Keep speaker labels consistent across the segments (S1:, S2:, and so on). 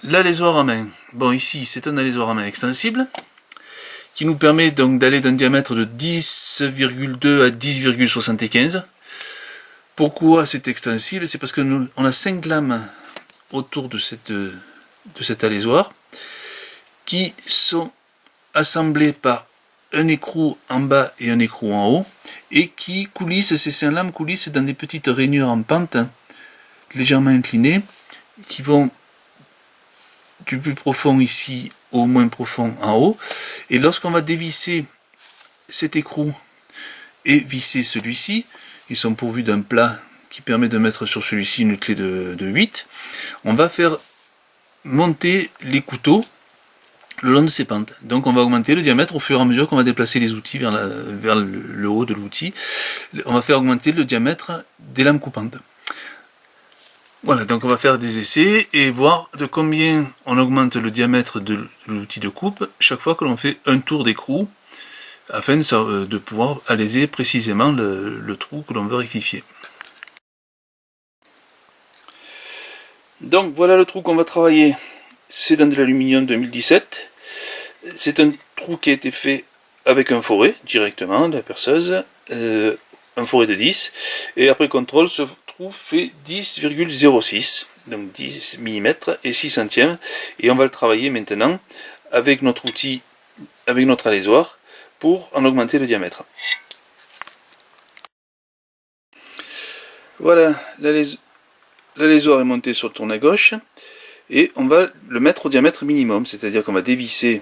S1: L'alésoir à main. Bon, ici, c'est un alésoir à main extensible qui nous permet donc d'aller d'un diamètre de 10,2 à 10,75. Pourquoi c'est extensible? C'est parce que nous, on a 5 lames autour de cet alésoir qui sont assemblées par un écrou en bas et un écrou en haut et qui coulissent, ces 5 lames coulissent dans des petites rainures en pente légèrement inclinées qui vont du plus profond ici au moins profond en haut, et lorsqu'on va dévisser cet écrou et visser celui-ci, ils sont pourvus d'un plat qui permet de mettre sur celui-ci une clé de 8, on va faire monter les couteaux le long de ces pentes. Donc on va augmenter le diamètre au fur et à mesure qu'on va déplacer les outils vers le haut de l'outil. On va faire augmenter le diamètre des lames coupantes. Voilà, donc on va faire des essais et voir de combien on augmente le diamètre de l'outil de coupe chaque fois que l'on fait un tour d'écrou, afin de pouvoir aléser précisément le trou que l'on veut rectifier. Donc voilà le trou qu'on va travailler, c'est dans de l'aluminium 2017. C'est un trou qui a été fait avec un forêt directement de la perceuse, un forêt de 10, et après contrôle, ce trou fait 10,06, donc 10 mm et 6 centièmes, et on va le travailler maintenant avec notre outil, avec notre alésoir, pour en augmenter le diamètre. Voilà, l'alésoir est monté sur le tourne à gauche, et on va le mettre au diamètre minimum, c'est-à-dire qu'on va dévisser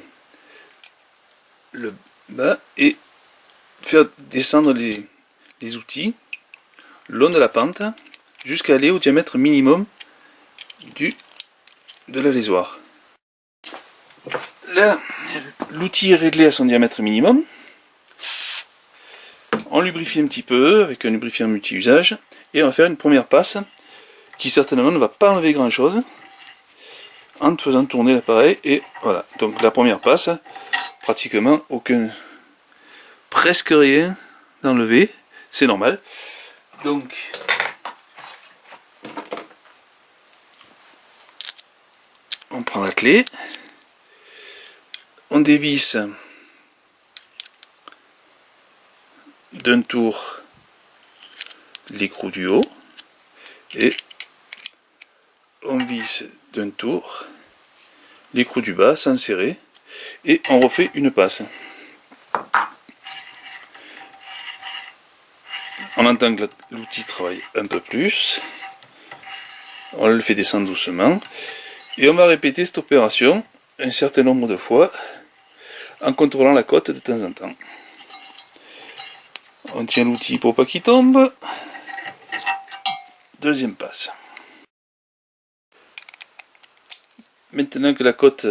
S1: le bas et faire descendre les outils le long de la pente jusqu'à aller au diamètre minimum de l'alésoir. Là, l'outil est réglé à son diamètre minimum. On lubrifie un petit peu avec un lubrifiant multi-usage et on va faire une première passe qui certainement ne va pas enlever grand chose en faisant tourner l'appareil. Et voilà, donc la première passe, pratiquement presque rien d'enlevé, c'est normal. Donc on prend la clé, on dévisse d'un tour l'écrou du haut et on visse d'un tour l'écrou du bas sans serrer et on refait une passe. On entend que l'outil travaille un peu plus, on le fait descendre doucement et on va répéter cette opération un certain nombre de fois en contrôlant la cote de temps en temps. On tient l'outil pour pas qu'il tombe. Deuxième passe. Maintenant que la cote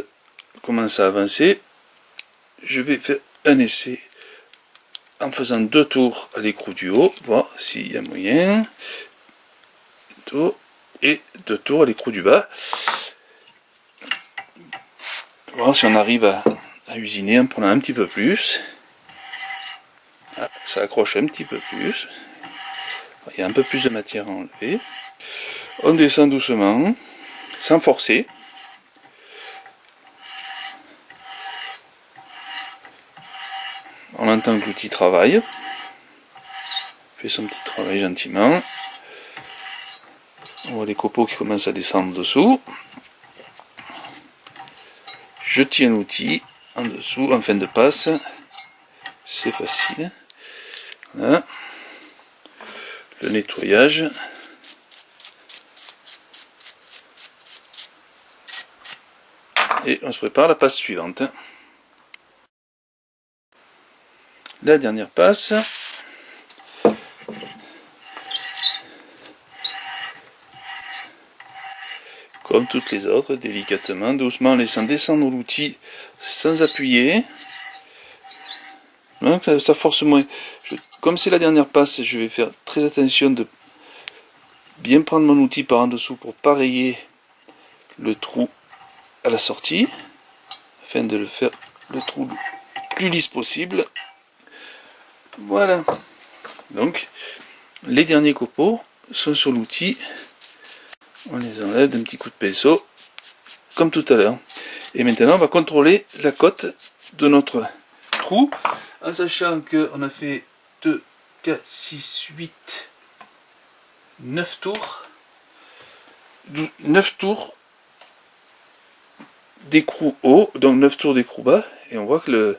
S1: commence à avancer, je vais faire un essai en faisant 2 tours à l'écrou du haut, voir s'il y a moyen, et 2 tours à l'écrou du bas, voir si on arrive à usiner en prenant un petit peu plus. Ah, ça accroche un petit peu plus, il y a un peu plus de matière à enlever. On descend doucement, sans forcer. On entend que l'outil travaille, fait son petit travail gentiment. On voit les copeaux qui commencent à descendre dessous. Je tiens l'outil en dessous, en fin de passe, c'est facile. Voilà. Le nettoyage. Et on se prépare à la passe suivante. La dernière passe. Comme toutes les autres, délicatement, doucement, en laissant descendre l'outil sans appuyer. Donc ça force moins. Comme c'est la dernière passe, je vais faire très attention de bien prendre mon outil par en dessous pour pas rayer le trou à la sortie, afin de le faire le trou le plus lisse possible. Voilà. Donc les derniers copeaux sont sur l'outil. On les enlève d'un petit coup de pinceau. comme tout à l'heure. Et maintenant, on va contrôler la cote de notre trou, en sachant qu'on a fait 2, 4, 6, 8, 9 tours. 9 tours d'écrou haut, donc 9 tours d'écrou bas, et on voit que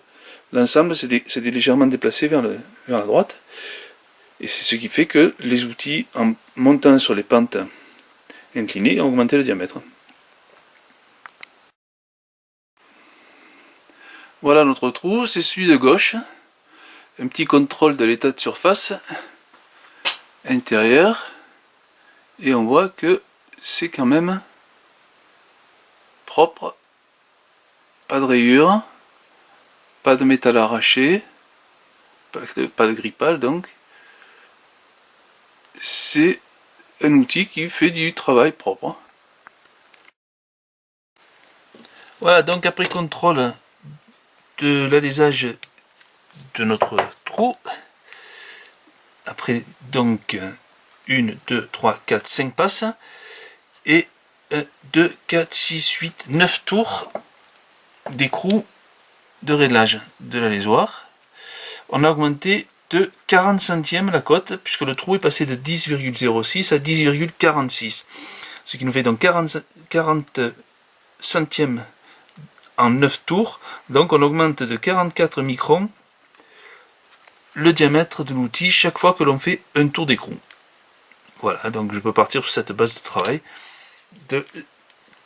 S1: l'ensemble s'est légèrement déplacé vers la droite. Et c'est ce qui fait que les outils, en montant sur les pentes inclinées, ont augmenté le diamètre. Voilà notre trou, c'est celui de gauche. Un petit contrôle de l'état de surface intérieur. Et on voit que c'est quand même propre. Pas de rayures, pas de métal arraché, pas de grippage donc. C'est un outil qui fait du travail propre. Voilà, donc après contrôle de l'alésage de notre trou, après donc 1, 2, 3, 4, 5 passes, et 1, 2, 4, 6, 8, 9 tours d'écrou de réglage de l'alésoir. On a augmenté de 40 centièmes la cote, puisque le trou est passé de 10,06 à 10,46, ce qui nous fait donc 40 centièmes en 9 tours, donc on augmente de 44 microns le diamètre de l'outil chaque fois que l'on fait un tour d'écrou. Voilà, donc je peux partir sur cette base de travail de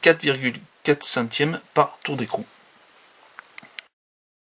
S1: 4,4 centièmes par tour d'écrou.